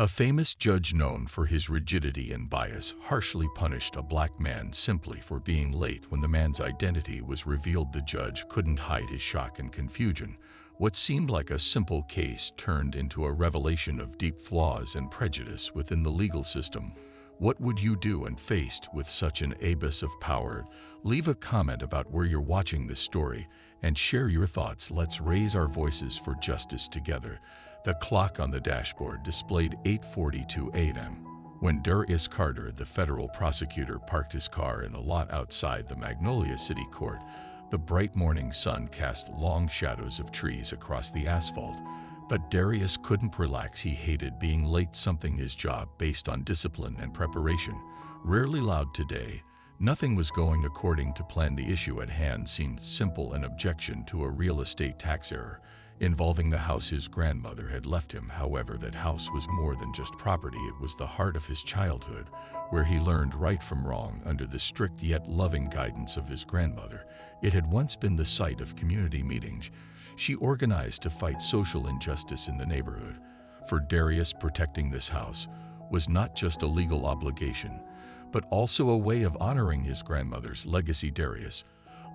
A famous judge known for his rigidity and bias harshly punished a black man simply for being late. When the man's identity was revealed, the judge couldn't hide his shock and confusion. What seemed like a simple case turned into a revelation of deep flaws and prejudice within the legal system. What would you do when faced with such an abyss of power? Leave a comment about where you're watching this story and share your thoughts. Let's raise our voices for justice together. The clock on the dashboard displayed 8:42 a.m. when Darius Carter, the federal prosecutor, parked his car in a lot outside the Magnolia City Court. The bright morning sun cast long shadows of trees across the asphalt. But Darius couldn't relax. He hated being late, something his job based on discipline and preparation. Rarely loud today, nothing was going according to plan. The issue at hand seemed simple: an objection to a real estate tax error involving the house his grandmother had left him. However, that house was more than just property. It was the heart of his childhood, where he learned right from wrong under the strict yet loving guidance of his grandmother. It had once been the site of community meetings she organized to fight social injustice in the neighborhood. For Darius, protecting this house was not just a legal obligation, but also a way of honoring his grandmother's legacy. Darius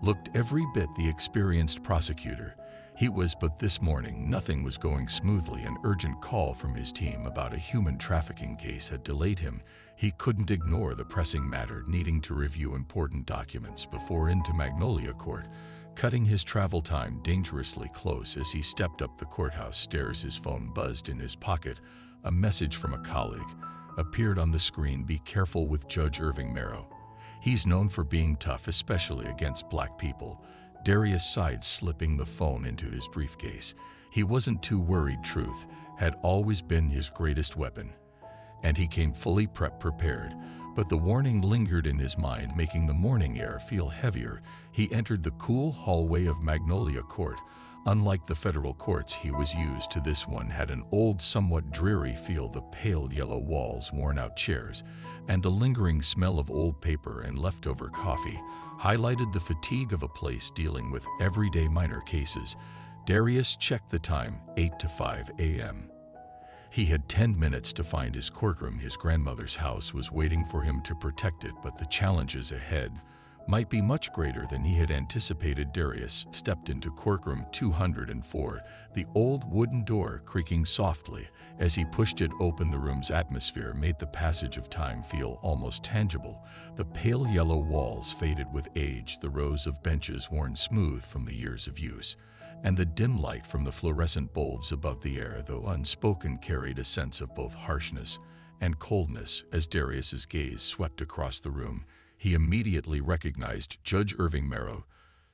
looked every bit the experienced prosecutor he was, but this morning nothing was going smoothly. An urgent call from his team about a human trafficking case had delayed him. He couldn't ignore the pressing matter, needing to review important documents before into Magnolia Court, cutting his travel time dangerously close. As he stepped up the courthouse stairs, his phone buzzed in his pocket. A message from a colleague appeared on the screen. "Be careful with Judge Irving Merrow. He's known for being tough, especially against black people." Darius sighed, slipping the phone into his briefcase. He wasn't too worried. Truth had always been his greatest weapon, and he came fully prepared. But the warning lingered in his mind, making the morning air feel heavier. He entered the cool hallway of Magnolia Court. Unlike the federal courts he was used to, this one had an old, somewhat dreary feel. The pale yellow walls, worn-out chairs, and the lingering smell of old paper and leftover coffee highlighted the fatigue of a place dealing with everyday minor cases. Darius checked the time, 8:05 a.m. He had 10 minutes to find his courtroom. His grandmother's house was waiting for him to protect it, but the challenges ahead might be much greater than he had anticipated. Darius stepped into courtroom 204, the old wooden door creaking softly as he pushed it open. The room's atmosphere made the passage of time feel almost tangible. The pale yellow walls faded with age, the rows of benches worn smooth from the years of use, and the dim light from the fluorescent bulbs above the air, though unspoken, carried a sense of both harshness and coldness. As Darius's gaze swept across the room, he immediately recognized Judge Irving Merrow.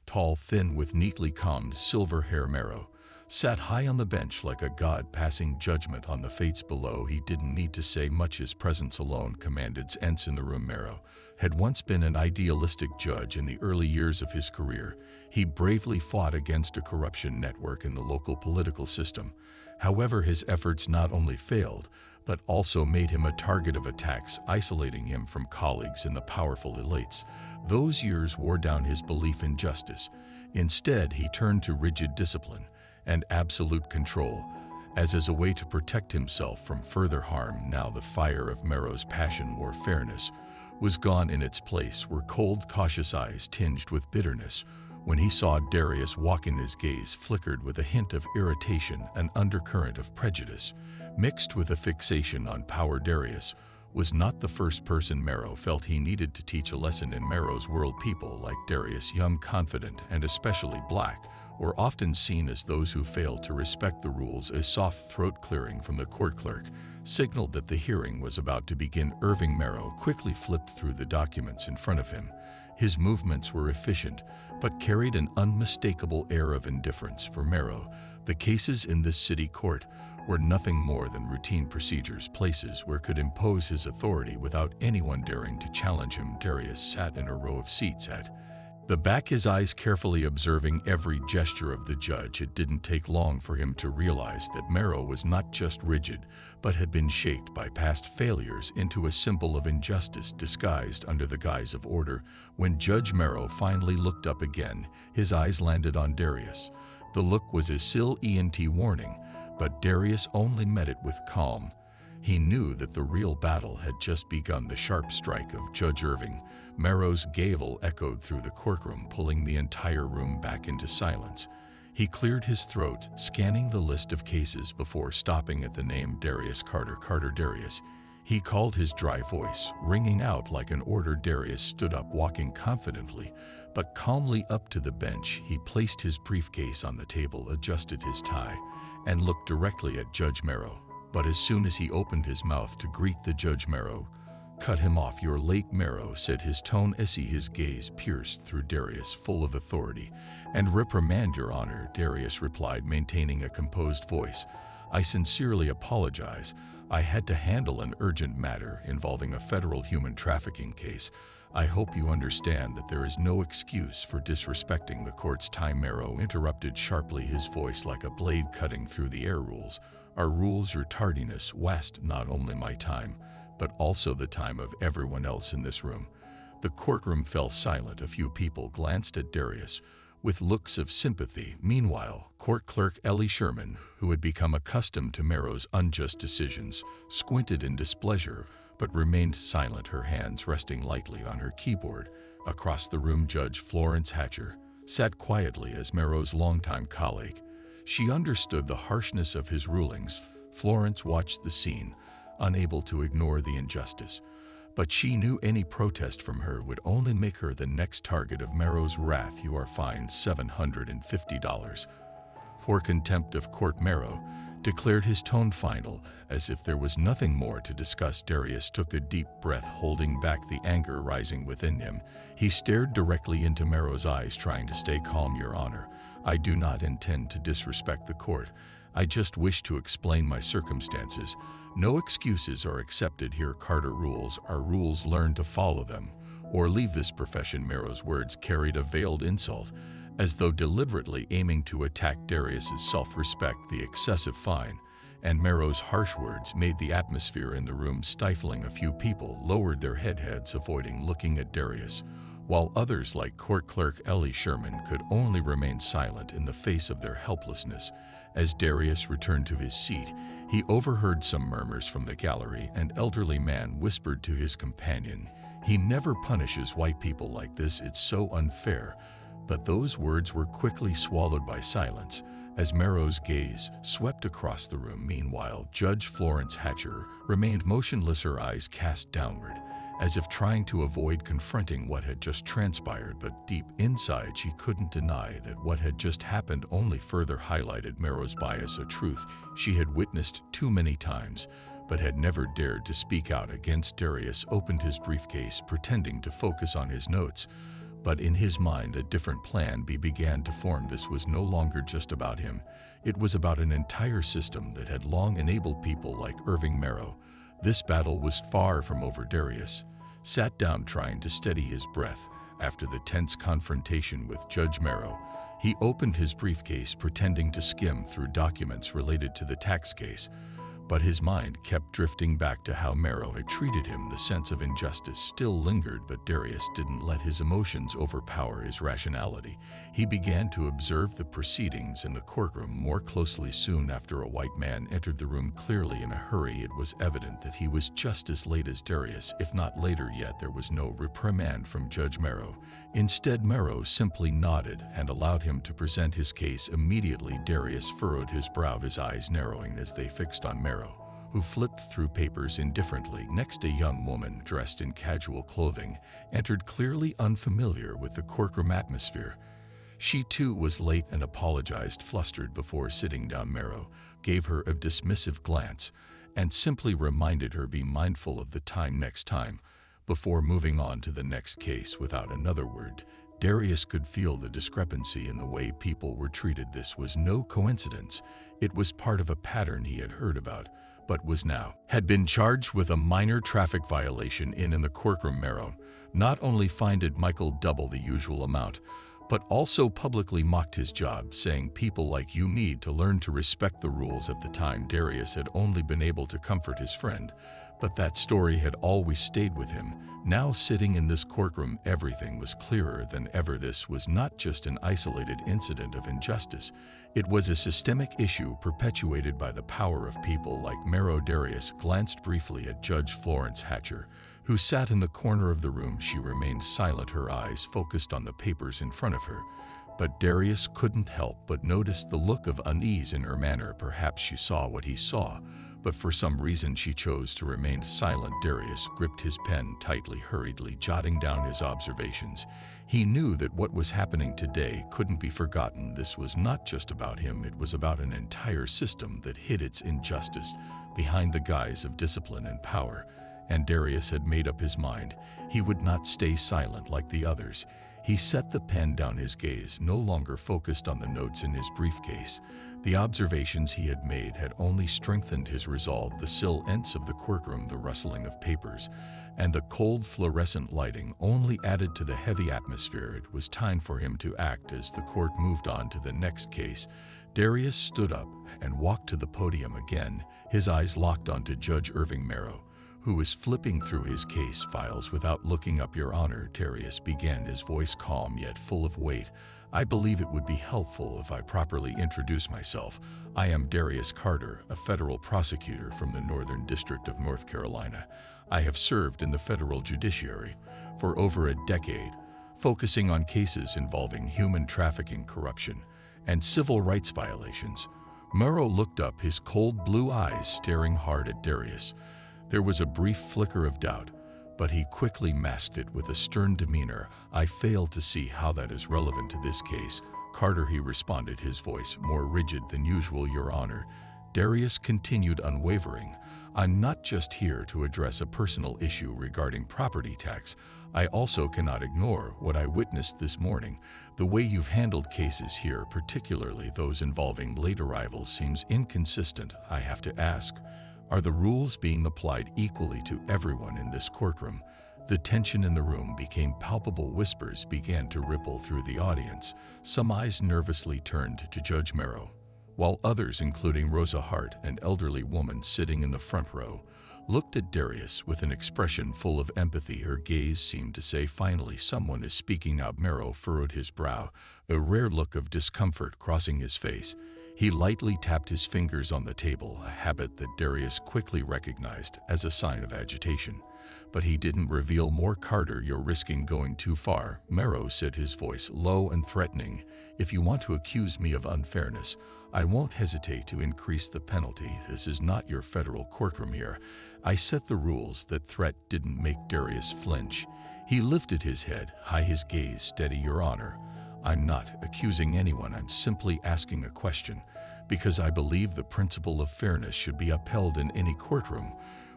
Tall, thin, with neatly combed silver hair, Merrow sat high on the bench like a god, passing judgment on the fates below. He didn't need to say much. His presence alone commanded sense in the room. Merrow had once been an idealistic judge. In the early years of his career, he bravely fought against a corruption network in the local political system. However, his efforts not only failed, but also made him a target of attacks, isolating him from colleagues and the powerful elites. Those years wore down his belief in justice. Instead, he turned to rigid discipline and absolute control, as a way to protect himself from further harm. Now the fire of Merrow's passion for fairness was gone. In its place were cold, cautious eyes tinged with bitterness. When he saw Darius walk in, his gaze flickered with a hint of irritation, an undercurrent of prejudice mixed with a fixation on power. Darius was not the first person Merrow felt he needed to teach a lesson. In Merrow's world, people like Darius, young, confident, and especially black, were often seen as those who failed to respect the rules. A soft throat clearing from the court clerk signaled that the hearing was about to begin. Irving Merrow quickly flipped through the documents in front of him. His movements were efficient, but carried an unmistakable air of indifference. For Merrow, the cases in this city court were nothing more than routine procedures, places where could impose his authority without anyone daring to challenge him. Darius sat in a row of seats at the back, his eyes carefully observing every gesture of the judge. It didn't take long for him to realize that Merrow was not just rigid, but had been shaped by past failures into a symbol of injustice disguised under the guise of order. When Judge Merrow finally looked up again, his eyes landed on Darius. The look was a SIL-ENT warning, but Darius only met it with calm. He knew that the real battle had just begun. The sharp strike of Judge Irving Merrow's gavel echoed through the courtroom, pulling the entire room back into silence. He cleared his throat, scanning the list of cases before stopping at the name Darius Carter. Carter Darius. He called, his dry voice ringing out like an order. Darius stood up, walking confidently but calmly up to the bench. He placed his briefcase on the table, adjusted his tie, and looked directly at Judge Merrow. But as soon as he opened his mouth to greet the judge, Merrow cut him off. "You're late," Merrow said, his tone icy. His gaze pierced through Darius, full of authority. "And reprimand, Your Honor," Darius replied, maintaining a composed voice. "I sincerely apologize. I had to handle an urgent matter involving a federal human trafficking case. I hope you understand that there is no excuse for disrespecting the court's time." Merrow interrupted sharply, his voice like a blade cutting through the air. "Rules are rules. Your tardiness wastes not only my time, but also the time of everyone else in this room." The courtroom fell silent. A few people glanced at Darius with looks of sympathy. Meanwhile, Court Clerk Ellie Sherman, who had become accustomed to Merrow's unjust decisions, squinted in displeasure but remained silent, her hands resting lightly on her keyboard. Across the room, Judge Florence Hatcher sat quietly as Merrow's longtime colleague. She understood the harshness of his rulings. Florence watched the scene, unable to ignore the injustice. But she knew any protest from her would only make her the next target of Merrow's wrath. "You are fined $750 for contempt of court," Merrow declared, his tone final, as if there was nothing more to discuss. Darius took a deep breath, holding back the anger rising within him. He stared directly into Merrow's eyes, trying to stay calm. "Your Honor, I do not intend to disrespect the court. I just wish to explain my circumstances. No excuses are accepted here. Carter rules are rules. Learn to follow them, or leave this profession." Merrow's words carried a veiled insult, as though deliberately aiming to attack Darius's self-respect. The excessive fine and Merrow's harsh words made the atmosphere in the room stifling. A few people lowered their heads, avoiding looking at Darius, while others, like Court Clerk Ellie Sherman, could only remain silent in the face of their helplessness. As Darius returned to his seat, he overheard some murmurs from the gallery. An elderly man whispered to his companion, "He never punishes white people like this. It's so unfair." But those words were quickly swallowed by silence as Merrow's gaze swept across the room. Meanwhile, Judge Florence Hatcher remained motionless, her eyes cast downward, as if trying to avoid confronting what had just transpired. But deep inside, she couldn't deny that what had just happened only further highlighted Merrow's bias, a truth she had witnessed too many times, but had never dared to speak out against. Darius opened his briefcase, pretending to focus on his notes. But in his mind, a different plan began to form. This was no longer just about him. It was about an entire system that had long enabled people like Irving Merrow. This battle was far from over. Darius sat down, trying to steady his breath. After the tense confrontation with Judge Merrow, he opened his briefcase, pretending to skim through documents related to the tax case. But his mind kept drifting back to how Merrow had treated him. The sense of injustice still lingered, but Darius didn't let his emotions overpower his rationality. He began to observe the proceedings in the courtroom more closely. Soon after, a white man entered the room, clearly in a hurry. It was evident that he was just as late as Darius, if not later. Yet there was no reprimand from Judge Merrow. Instead, Merrow simply nodded and allowed him to present his case. Immediately, Darius furrowed his brow, his eyes narrowing as they fixed on Merrow, who flipped through papers indifferently. Next, a young woman dressed in casual clothing entered, clearly unfamiliar with the courtroom atmosphere. She too was late and apologized, flustered. Before sitting down, Merrow gave her a dismissive glance and simply reminded her, "Be mindful of the time next time," before moving on to the next case without another word. Darius could feel the discrepancy in the way people were treated. This was no coincidence. It was part of a pattern he had heard about, but had been charged with a minor traffic violation. In the courtroom, Merrow not only fined Michael double the usual amount, but also publicly mocked his job, saying people like you need to learn to respect the rules. At the time, Darius had only been able to comfort his friend, but that story had always stayed with him. Now, sitting in this courtroom, everything was clearer than ever. This was not just an isolated incident of injustice. It was a systemic issue perpetuated by the power of people like Mero. Darius glanced briefly at Judge Florence Hatcher, who sat in the corner of the room. She remained silent, her eyes focused on the papers in front of her. But Darius couldn't help but notice the look of unease in her manner. Perhaps she saw what he saw, but for some reason she chose to remain silent. Darius gripped his pen tightly, hurriedly jotting down his observations. He knew that what was happening today couldn't be forgotten. This was not just about him, it was about an entire system that hid its injustice behind the guise of discipline and power. And Darius had made up his mind. He would not stay silent like the others. He set the pen down, his gaze no longer focused on the notes in his briefcase. The observations he had made had only strengthened his resolve. The silence of the courtroom, the rustling of papers, and the cold fluorescent lighting only added to the heavy atmosphere. It was time for him to act. As the court moved on to the next case, Darius stood up and walked to the podium again, his eyes locked onto Judge Irving Mero, who was flipping through his case files without looking up. Your Honor, Darius began, his voice calm yet full of weight. I believe it would be helpful if I properly introduce myself. I am Darius Carter, a federal prosecutor from the Northern District of North Carolina. I have served in the federal judiciary for over a decade, focusing on cases involving human trafficking, corruption, and civil rights violations. Mero looked up, his cold blue eyes staring hard at Darius. There was a brief flicker of doubt, but he quickly masked it with a stern demeanor. I fail to see how that is relevant to this case. Carter, he responded, his voice more rigid than usual. Your Honor, Darius continued, unwavering. I'm not just here to address a personal issue regarding property tax. I also cannot ignore what I witnessed this morning. The way you've handled cases here, particularly those involving late arrivals, seems inconsistent. I have to ask, are the rules being applied equally to everyone in this courtroom? The tension in the room became palpable. Whispers began to ripple through the audience. Some eyes nervously turned to Judge Mero, while others, including Rosa Hart, an elderly woman sitting in the front row, looked at Darius with an expression full of empathy. Her gaze seemed to say, finally, someone is speaking out. Mero furrowed his brow, a rare look of discomfort crossing his face. He lightly tapped his fingers on the table, a habit that Darius quickly recognized as a sign of agitation. But he didn't reveal more. Carter, you're risking going too far, Mero said, his voice low and threatening. If you want to accuse me of unfairness, I won't hesitate to increase the penalty. This is not your federal courtroom here. I set the rules. That threat didn't make Darius flinch. He lifted his head high, his gaze steady. Your Honor, I'm not accusing anyone. I'm simply asking a question, because I believe the principle of fairness should be upheld in any courtroom,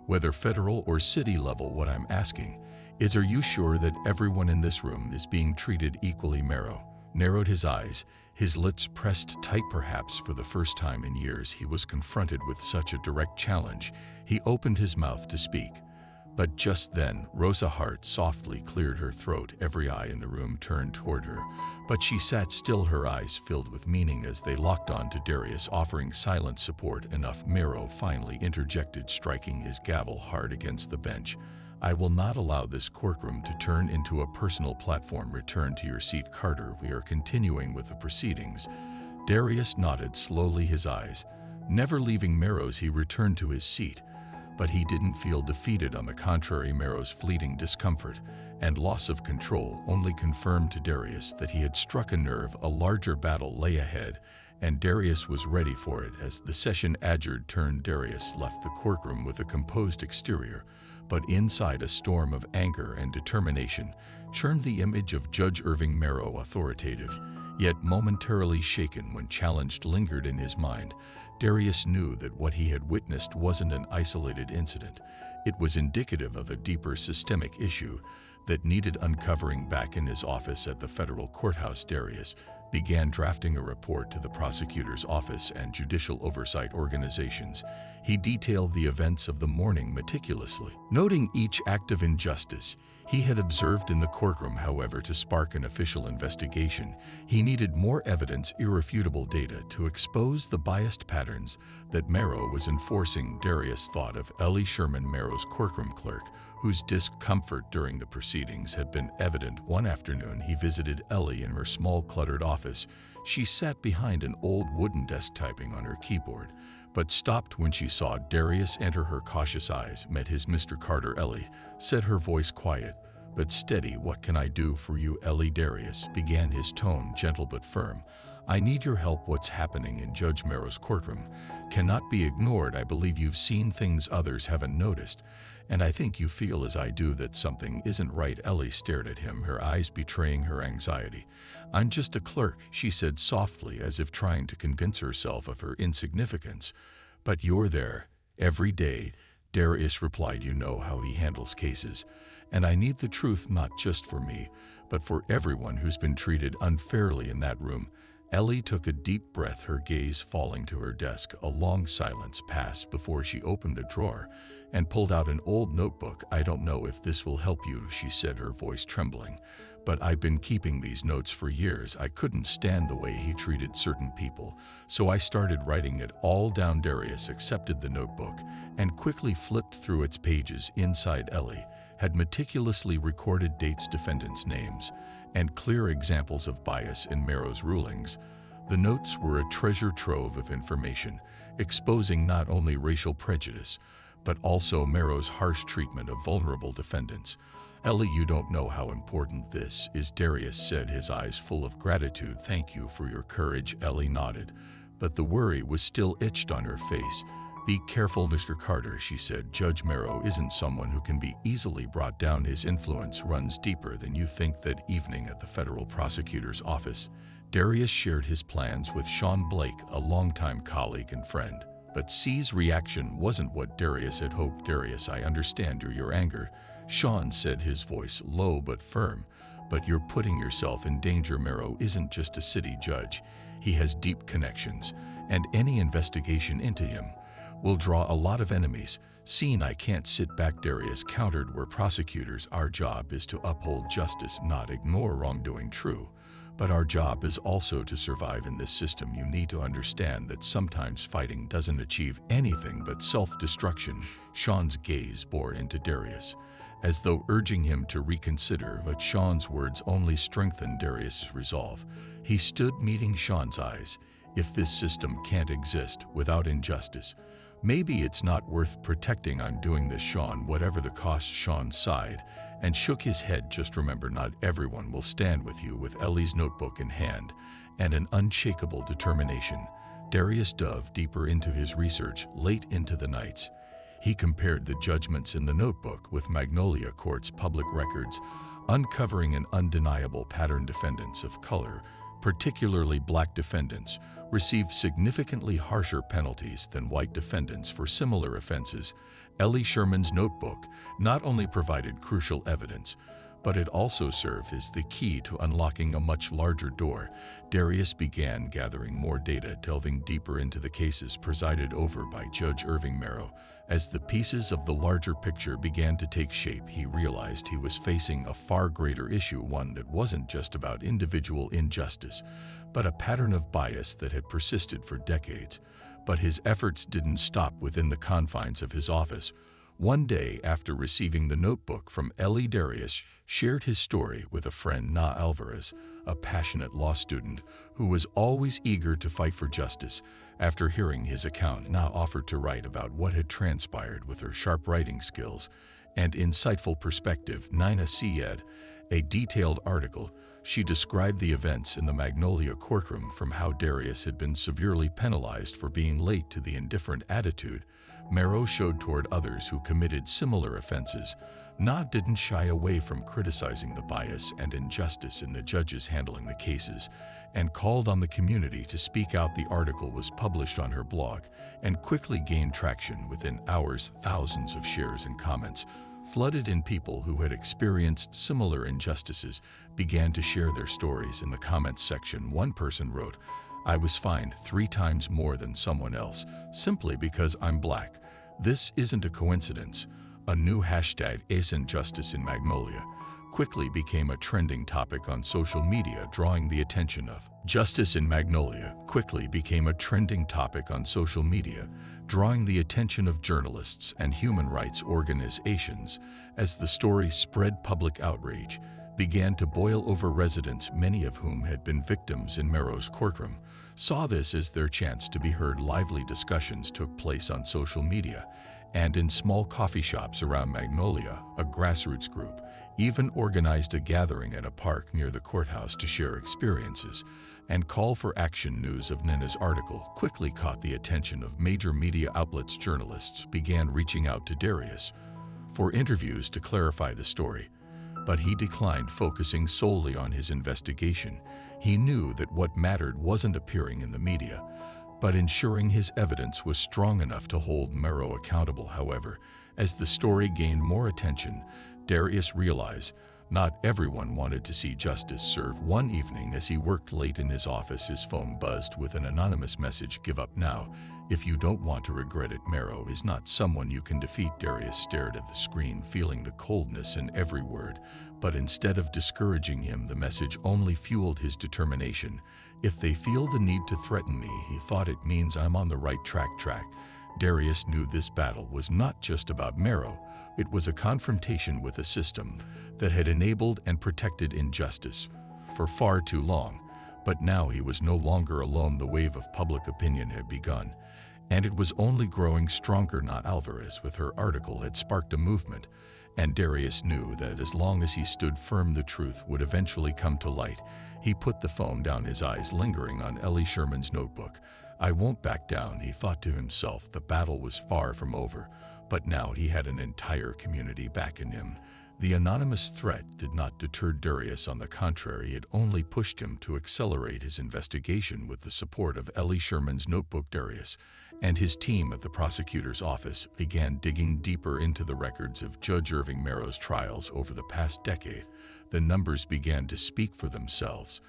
whether federal or city level. What I'm asking is, are you sure that everyone in this room is being treated equally? Mero narrowed his eyes, his lips pressed tight. Perhaps for the first time in years he was confronted with such a direct challenge. He opened his mouth to speak, but just then Rosa Hart softly cleared her throat. Every eye in the room turned toward her, but she sat still, her eyes filled with meaning as they locked on to Darius, offering silent support. Enough, Mero finally interjected, striking his gavel hard against the bench. I will not allow this courtroom to turn into a personal platform. Return to your seat, Carter. We are continuing with the proceedings. Darius nodded slowly, his eyes never leaving Mero's. He returned to his seat, but he didn't feel defeated. On the contrary, Mero's fleeting discomfort and loss of control only confirmed to Darius that he had struck a nerve. A larger battle lay ahead, and Darius was ready for it. As the session adjourned, Darius left the courtroom with a composed exterior, but inside a storm of anger and determination churned. The image of Judge Irving Mero, authoritative, yet momentarily shaken when challenged, lingered in his mind. Darius knew that what he had witnessed wasn't an isolated incident. It was indicative of a deeper systemic issue that needed uncovering. Back in his office at the federal courthouse, Darius began drafting a report to the prosecutor's office and judicial oversight organizations. He detailed the events of the morning meticulously, noting each act of injustice. He had observed in the courtroom, however, to spark an official investigation. He needed more evidence, irrefutable data, to expose the biased patterns that Merrow was enforcing. Darius thought of Ellie Sherman, Merrow's courtroom clerk, whose discomfort during the proceedings had been evident. One afternoon, he visited Ellie in her small, cluttered office. She sat behind an old wooden desk typing on her keyboard, but stopped when she saw Darius enter. Her cautious eyes met his. "Mr. Carter," Ellie said, her voice quiet but steady. "What can I do for you, Ellie?" Darius began, his tone gentle but firm. "I need your help. What's happening in Judge Merrow's courtroom cannot be ignored. I believe you've seen things others haven't noticed, and I think you feel as I do that something isn't right." Ellie stared at him, her eyes betraying her anxiety. "I'm just a clerk," she said softly, as if trying to convince herself of her insignificance. "But you're there every day," Darius replied. "You know how he handles cases, and I need the truth, not just for me, but for everyone who's been treated unfairly in that room." Ellie took a deep breath, her gaze falling to her desk. A long silence passed before she opened a drawer and pulled out an old notebook. "I don't know if this will help you," she said, her voice trembling, "but I've been keeping these notes for years. I couldn't stand the way he treated certain people, so I started writing it all down." Darius accepted the notebook and quickly flipped through its pages. Inside, Ellie had meticulously recorded dates, defendants' names, and clear examples of bias in Merrow's rulings. The notes were a treasure trove of information, exposing not only racial prejudice, but also Merrow's harsh treatment of vulnerable defendants. "Ellie, you don't know how important this is," Darius said, his eyes full of gratitude. "Thank you for your courage." Ellie nodded, but the worry was still etched on her face. "Be careful, Mr. Carter," she said. "Judge Merrow isn't someone who can be easily brought down. His influence runs deeper than you think." That evening at the federal prosecutor's office, Darius shared his plans with Sean Blake, a longtime colleague and friend. But C's reaction wasn't what Darius had hoped. "Darius, I understand your anger," Sean said, his voice low but firm, "but you're putting yourself in danger. Merrow isn't just a city judge. He has deep connections, and any investigation into him will draw a lot of enemies." "Scene, I can't sit back," Darius countered. "We're prosecutors. Our job is to uphold justice, not ignore wrongdoing. True, but our job is also to survive in this system. You need to understand that sometimes fighting doesn't achieve anything but self-destruction." Sean's gaze bored into Darius, as though urging him to reconsider, but Sean's words only strengthened Darius' resolve. He stood, meeting Sean's eyes. "If this system can't exist without injustice, maybe it's not worth protecting. I'm doing this, Sean, whatever the cost." Sean sighed and shook his head. "Just remember, not everyone will stand with you." With Ellie's notebook in hand and an unshakable determination, Darius dove deeper into his research. Late into the nights, he compared the judgments in the notebook with Magnolia Court's public records, uncovering an undeniable pattern. Defendants of color, particularly black defendants, received significantly harsher penalties than white defendants for similar offenses. Ellie Sherman's notebook not only provided crucial evidence, but it also served as the key to unlocking a much larger door. Darius began gathering more data, delving deeper into the cases presided over by Judge Irving Merrow. As the pieces of the larger picture began to take shape, he realized he was facing a far greater issue, one that wasn't just about individual injustice, but a pattern of bias that had persisted for decades. But his efforts didn't stop within the confines of his office. One day, after receiving the notebook from Ellie, Darius shared his story with a friend, Na Alvarez, a passionate law student who was always eager to fight for justice. After hearing his account, Na offered to write about what had transpired. With her sharp writing skills and insightful perspective, Nina said a detailed article. She described the events in the Magnolia courtroom, from how Darius had been severely penalized for being late to the indifferent attitude Merrow showed toward others who committed similar offenses. Na didn't shy away from criticizing the bias and injustice in the judges handling the cases, and called on the community to speak out. The article was published on her blog and quickly gained traction. Within hours, thousands of shares and comments flooded in. People who had experienced similar injustices began to share their stories. In the comments section, one person wrote, "I was fined 3 times more than someone else simply because I'm black. This isn't a coincidence. A new hashtag, #AceInjustice in Magnolia, quickly became a trending topic on social media, drawing the attention of Justice in Magnolia quickly became a trending topic on social media, drawing the attention of journalists and human rights organizations. As the story spread, public outrage began to boil over. Residents, many of whom had been victims in Merrow's courtroom, saw this as their chance to be heard. Lively discussions took place on social media and in small coffee shops around Magnolia. A grassroots group even organized a gathering at a park near the courthouse to share experiences and call for action. News of Nina's article quickly caught the attention of major media outlets. Journalists began reaching out to Darius for interviews to clarify the story, but he declined, focusing solely on his investigation. He knew that what mattered wasn't appearing in the media, but ensuring his evidence was strong enough to hold Merrow accountable. However, as the story gained more attention, Darius realized not everyone wanted to see justice served. One evening, as he worked late in his office, his phone buzzed with an anonymous message: "Give up now. If you don't want to regret it, Merrow is not someone you can defeat." Darius stared at the screen, feeling the coldness in every word, but instead of discouraging him, the message only fueled his determination. "If they feel the need to threaten me," he thought, "it means I'm on the right track." Darius knew this battle was not just about Merrow. It was a confrontation with a system that had enabled and protected injustice for far too long. But now he was no longer alone. The wave of public opinion had begun, and it was only growing stronger. Not Alvarez, with her article, had sparked a movement, and Darius knew that as long as he stood firm, the truth would eventually come to light. He put the phone down, his eyes lingering on Ellie Sherman's notebook. "I won't back down," he thought to himself. The battle was far from over, but now he had an entire community backing him. The anonymous threat did not deter Darius. On the contrary, it only pushed him to accelerate his investigation. With the support of Ellie Sherman's notebook, Darius and his team at the prosecutor's office began digging deeper into the records of Judge Irving Merrow's trials over the past decade. The numbers began to speak for themselves,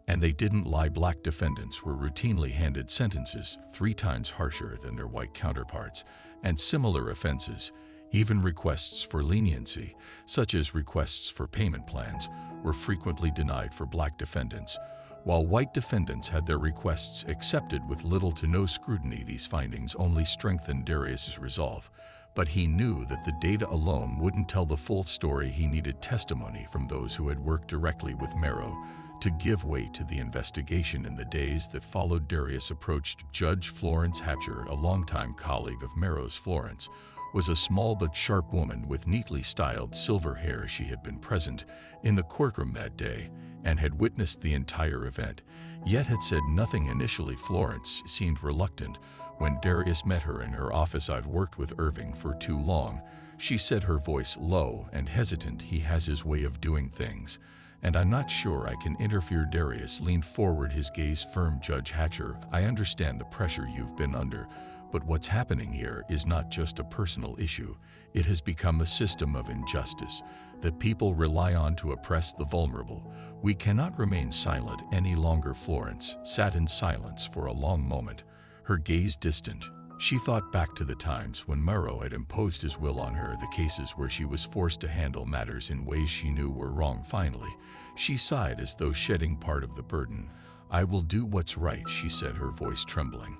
and they didn't lie. Black defendants were routinely handed sentences 3 times harsher than their white counterparts, and similar offenses, even requests for leniency, such as requests for payment plans, were frequently denied for black defendants, while white defendants had their requests accepted with little to no scrutiny. These findings only strengthened Darius's resolve, but he knew that the data alone wouldn't tell the full story. He needed testimony from those who had worked directly with Merrow to give weight to the investigation. In the days that followed, Darius approached Judge Florence Hatcher, a longtime colleague of Merrow's. Florence was a small but sharp woman with neatly styled silver hair. She had been present in the courtroom that day and had witnessed the entire event, yet had said nothing initially. Florence seemed reluctant when Darius met her in her office. "I've worked with Irving for too long," she said, her voice low and hesitant. "He has his way of doing things, and I'm not sure I can interfere." Darius leaned forward, his gaze firm. "Judge Hatcher, I understand the pressure you've been under, but what's happening here is not just a personal issue. It has become a system of injustice that people rely on to oppress the vulnerable. We cannot remain silent any longer." Florence sat in silence for a long moment, her gaze distant. She thought back to the times when Merrow had imposed his will on her, the cases where she was forced to handle matters in ways she knew were wrong. Finally, she sighed as though shedding part of the burden. "I will do what's right," she said, her voice trembling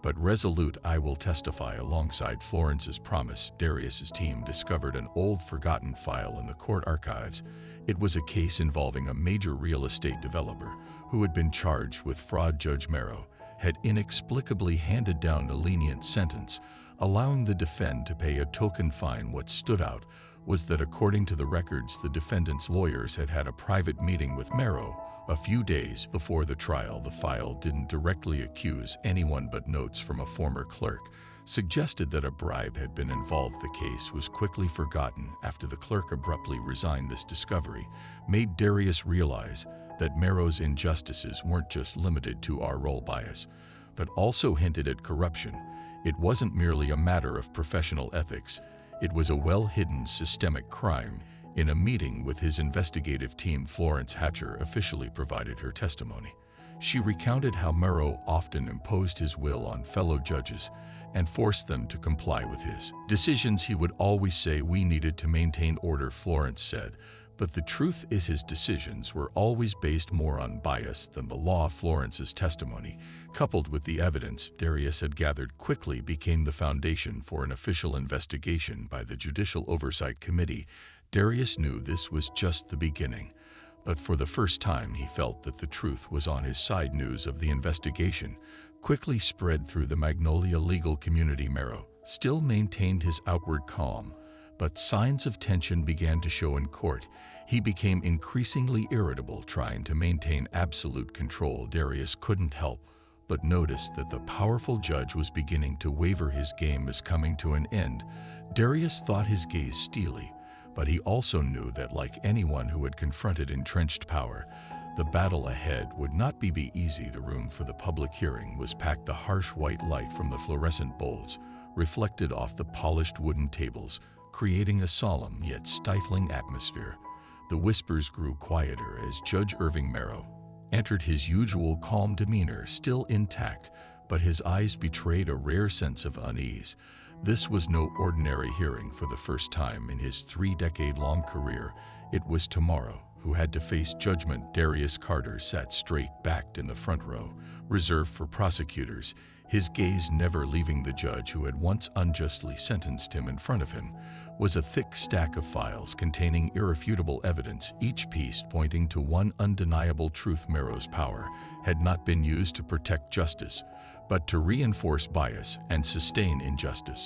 but resolute. "I will testify alongside." Florence's promise. Darius's team discovered an old forgotten file in the court archives. It was a case involving a major real estate developer who had been charged with fraud. Judge Merrow had inexplicably handed down a lenient sentence, allowing the defendant to pay a token fine. What stood out was that, according to the records, the defendant's lawyers had had a private meeting with Merrow a few days before the trial. The file didn't directly accuse anyone, but notes from a former clerk suggested that a bribe had been involved. The case was quickly forgotten after the clerk abruptly resigned. This discovery made Darius realize that Merrow's injustices weren't just limited to our role bias, but also hinted at corruption. It wasn't merely a matter of professional ethics. It was a well-hidden systemic crime. In a meeting with his investigative team, Florence Hatcher officially provided her testimony. She recounted how Merrow often imposed his will on fellow judges and force them to comply with his decisions. He would always say we needed to maintain order, Florence said, but the truth is his decisions were always based more on bias than the law. Florence's testimony, coupled with the evidence Darius had gathered, quickly became the foundation for an official investigation by the Judicial Oversight Committee. Darius knew this was just the beginning, but for the first time he felt that the truth was on his side. News of the investigation quickly spread through the Magnolia legal community. Mero still maintained his outward calm, but signs of tension began to show in court. He became increasingly irritable, trying to maintain absolute control. Darius couldn't help but notice that the powerful judge was beginning to waver. His game was coming to an end. Darius thought his gaze steely, but he also knew that, like anyone who had confronted entrenched power, the battle ahead would not be easy. The room for the public hearing was packed. The harsh white light from the fluorescent bulbs reflected off the polished wooden tables, creating a solemn yet stifling atmosphere. The whispers grew quieter as Judge Irving Mero entered, his usual calm demeanor still intact, but his eyes betrayed a rare sense of unease. This was no ordinary hearing. For the first time in his 3-decade-long career, it was tomorrow who had to face judgment. Darius Carter sat straight-backed in the front row, reserved for prosecutors, his gaze never leaving the judge who had once unjustly sentenced him. In front of him was a thick stack of files containing irrefutable evidence, each piece pointing to one undeniable truth: Mero's power had not been used to protect justice, but to reinforce bias and sustain injustice.